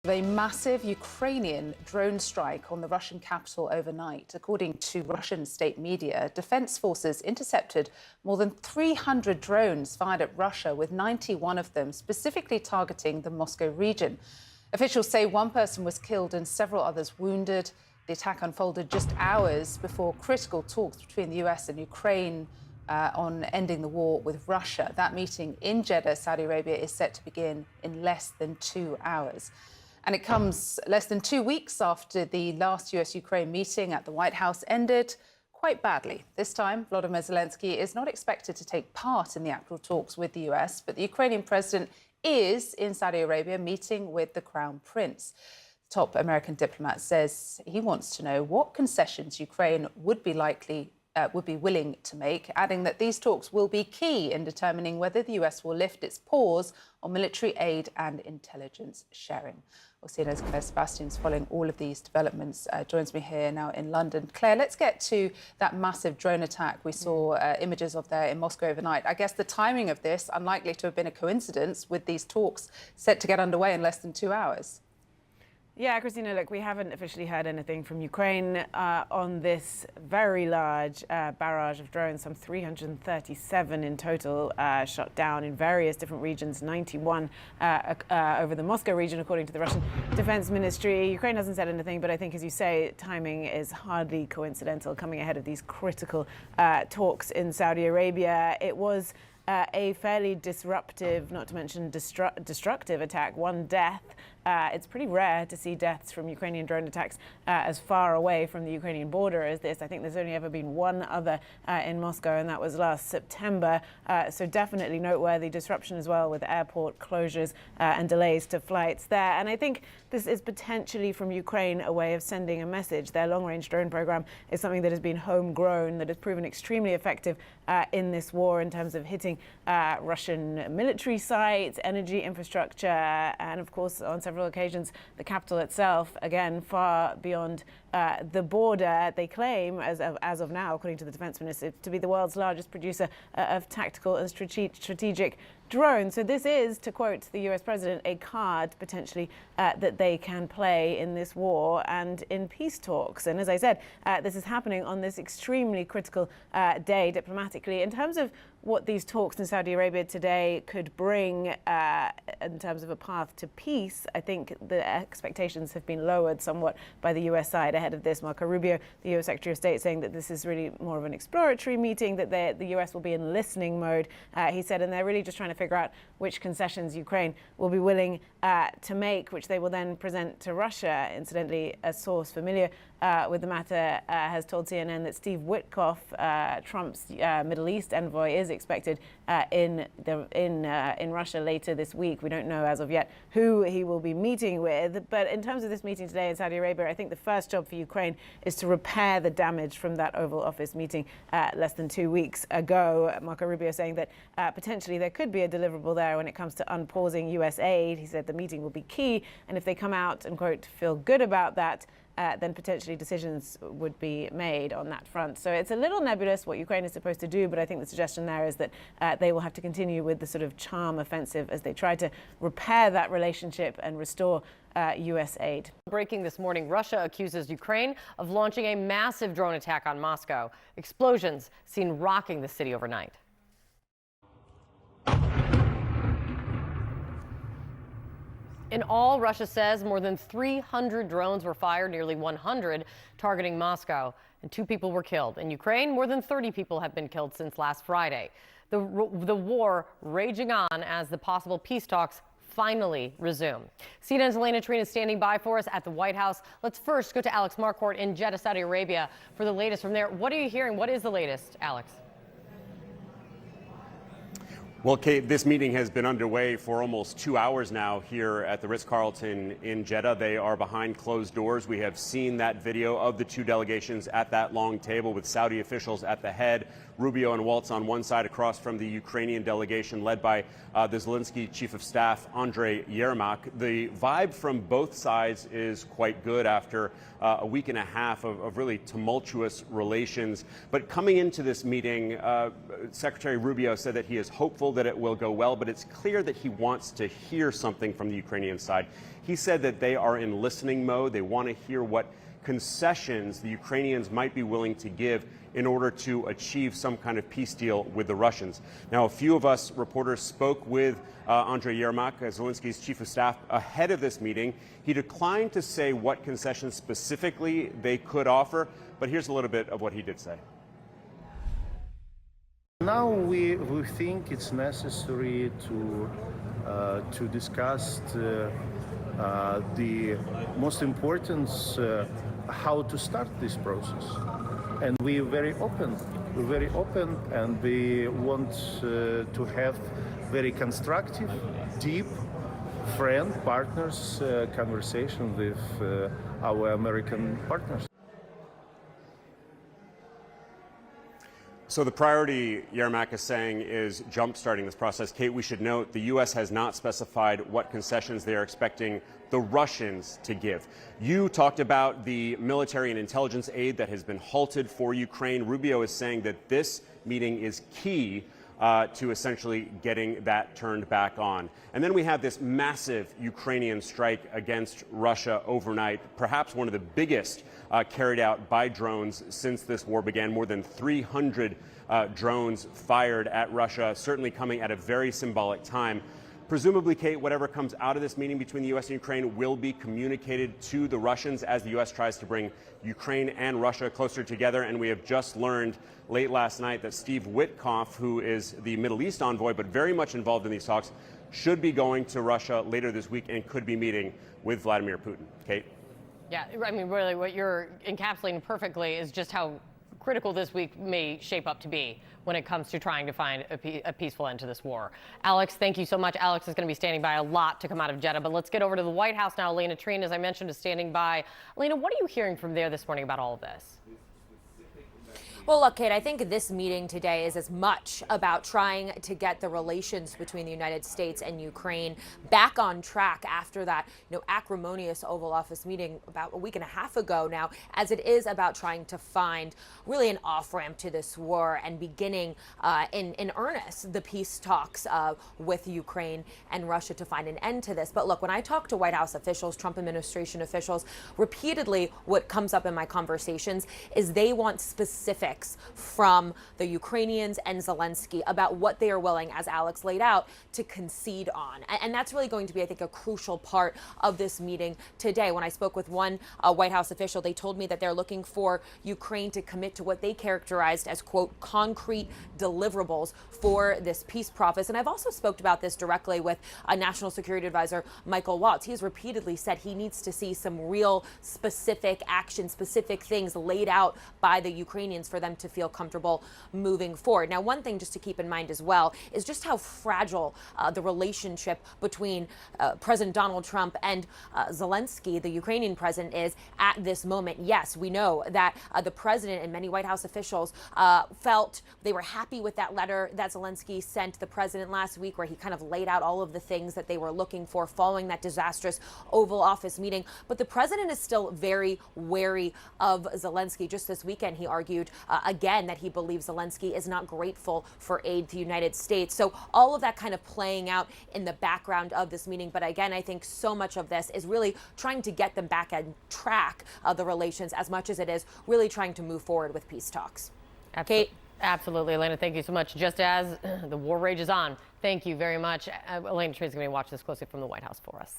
A massive Ukrainian drone strike on the Russian capital overnight. According to Russian state media, defense forces intercepted more than 300 drones fired at Russia, with 91 of them specifically targeting the Moscow region. Officials say one person was killed and several others wounded. The attack unfolded just hours before critical talks between the US and Ukraine on ending the war with Russia. That meeting in Jeddah, Saudi Arabia, is set to begin in less than 2 hours. And it comes less than 2 weeks after the last US-Ukraine meeting at the White House ended quite badly. This time, Volodymyr Zelenskyy is not expected to take part in the actual talks with the US, but the Ukrainian president is in Saudi Arabia meeting with the Crown Prince. The top American diplomat says he wants to know what concessions Ukraine would be willing to make, adding that these talks will be key in determining whether the US will lift its pause on military aid and intelligence sharing. Well, CNN's Claire Sebastian's following all of these developments, joins me here now in London. Claire, let's get to that massive drone attack we saw images of there in Moscow overnight. I guess the timing of this, unlikely to have been a coincidence with these talks set to get underway in less than 2 hours. Yeah, Christina, look, we haven't officially heard anything from Ukraine on this very large barrage of drones, some 337 in total shot down in various different regions, 91 over the Moscow region, according to the Russian Defense Ministry. Ukraine hasn't said anything, but I think, as you say, timing is hardly coincidental, coming ahead of these critical talks in Saudi Arabia. It was a fairly disruptive, not to mention destructive attack, one death. It's pretty rare to see deaths from Ukrainian drone attacks as far away from the Ukrainian border as this. I think there's only ever been one other in Moscow, and that was last September. So definitely noteworthy disruption as well, with airport closures and delays to flights there. And I think this is potentially, from Ukraine, a way of sending a message. Their long-range drone program is something that has been homegrown, that has proven extremely effective in this war in terms of hitting Russian military sites, energy infrastructure, and of course, on several occasions, the capital itself, again, far beyond the border. They claim, as of now, according to the defense minister, to be the world's largest producer of tactical and strategic drones. So this is, to quote the US president, a card potentially that they can play in this war and in peace talks. And as I said, this is happening on this extremely critical day diplomatically. In terms of what these talks in Saudi Arabia today could bring in terms of a path to peace, I think the expectations have been lowered somewhat by the US side ahead of this. Marco Rubio, the US Secretary of State, saying that this is really more of an exploratory meeting, that the US will be in listening mode, he said, and they're really just trying to figure out which concessions Ukraine will be willing to make, which they will then present to Russia. Incidentally, a source familiar with the matter has told CNN that Steve Witkoff, Trump's Middle East envoy, is expected in Russia later this week. We don't know as of yet who he will be meeting with. But in terms of this meeting today in Saudi Arabia, I think the first job for Ukraine is to repair the damage from that Oval Office meeting less than 2 weeks ago. Marco Rubio saying that potentially there could be a deliverable there when it comes to unpausing US aid. He said the meeting will be key, and if they come out and, quote, feel good about that, then potentially decisions would be made on that front. So it's a little nebulous what Ukraine is supposed to do, but I think the suggestion there is that they will have to continue with the sort of charm offensive as they try to repair that relationship and restore US aid. Breaking this morning, Russia accuses Ukraine of launching a massive drone attack on Moscow. Explosions seen rocking the city overnight. In all, Russia says more than 300 drones were fired, nearly 100 targeting Moscow, and 2 people were killed. In Ukraine, more than 30 people have been killed since last Friday. The war raging on as the possible peace talks finally resume. CNN's Elena Trina is standing by for us at the White House. Let's first go to Alex Marquardt in Jeddah, Saudi Arabia, for the latest from there. What are you hearing? What is the latest, Alex? Well, Kate, this meeting has been underway for almost 2 hours now here at the Ritz-Carlton in Jeddah. They are behind closed doors. We have seen that video of the 2 delegations at that long table with Saudi officials at the head, Rubio and Waltz on one side, across from the Ukrainian delegation led by the Zelenskyy Chief of Staff, Andrei Yermak. The vibe from both sides is quite good after a week and a half of really tumultuous relations. But coming into this meeting, Secretary Rubio said that he is hopeful hopeful that it will go well, but it's clear that he wants to hear something from the Ukrainian side. He said that they are in listening mode. They want to hear what concessions the Ukrainians might be willing to give in order to achieve some kind of peace deal with the Russians. Now, a few of us reporters spoke with Andriy Yermak, Zelensky's chief of staff, ahead of this meeting. He declined to say what concessions specifically they could offer, but here's a little bit of what he did say. Now we think it's necessary to discuss the most important how to start this process, and we're very open. And we want to have very constructive, deep, friend partners conversation with our American partners. So the priority, Yermak is saying, is jump-starting this process. Kate, we should note the U.S. has not specified what concessions they are expecting the Russians to give. You talked about the military and intelligence aid that has been halted for Ukraine. Rubio is saying that this meeting is key to essentially getting that turned back on. And then we have this massive Ukrainian strike against Russia overnight, perhaps one of the biggest carried out by drones since this war began. More than 300 drones fired at Russia, certainly coming at a very symbolic time. Presumably, Kate, whatever comes out of this meeting between the U.S. and Ukraine will be communicated to the Russians as the U.S. tries to bring Ukraine and Russia closer together. And we have just learned late last night that Steve Witkoff, who is the Middle East envoy but very much involved in these talks, should be going to Russia later this week and could be meeting with Vladimir Putin. Kate? Yeah, I mean, really what you're encapsulating perfectly is just how critical this week may shape up to be when it comes to trying to find a peaceful end to this war. Alex, thank you so much. Alex is going to be standing by a lot to come out of Jeddah, but let's get over to the White House now. Elena Treen, as I mentioned, is standing by. Elena, what are you hearing from there this morning about all of this? Well, look, Kate, I think this meeting today is as much about trying to get the relations between the United States and Ukraine back on track after that, acrimonious Oval Office meeting about a week and a half ago now, as it is about trying to find really an off-ramp to this war and beginning in earnest the peace talks with Ukraine and Russia to find an end to this. But look, when I talk to White House officials, Trump administration officials, repeatedly what comes up in my conversations is they want specifics from the Ukrainians and Zelenskyy about what they are willing, as Alex laid out, to concede on. And that's really going to be, I think, a crucial part of this meeting today. When I spoke with one White House official, they told me that they're looking for Ukraine to commit to what they characterized as, quote, concrete deliverables for this peace process. And I've also spoke about this directly with National Security Advisor Michael Waltz. He has repeatedly said he needs to see some real specific action, specific things laid out by the Ukrainians for them to feel comfortable moving forward. Now, one thing just to keep in mind as well is just how fragile the relationship between President Donald Trump and Zelenskyy, the Ukrainian president, is at this moment. Yes, we know that the president and many White House officials felt they were happy with that letter that Zelenskyy sent the president last week, where he kind of laid out all of the things that they were looking for following that disastrous Oval Office meeting. But the president is still very wary of Zelenskyy. Just this weekend, he argued again that he believes Zelenskyy is not grateful for aid to the United States. So all of that kind of playing out in the background of this meeting. But again, I think so much of this is really trying to get them back on track of the relations as much as it is really trying to move forward with peace talks. Kate? Absolutely, Elena. Thank you so much. Just as the war rages on, thank you very much. Elena Treen is going to watch this closely from the White House for us.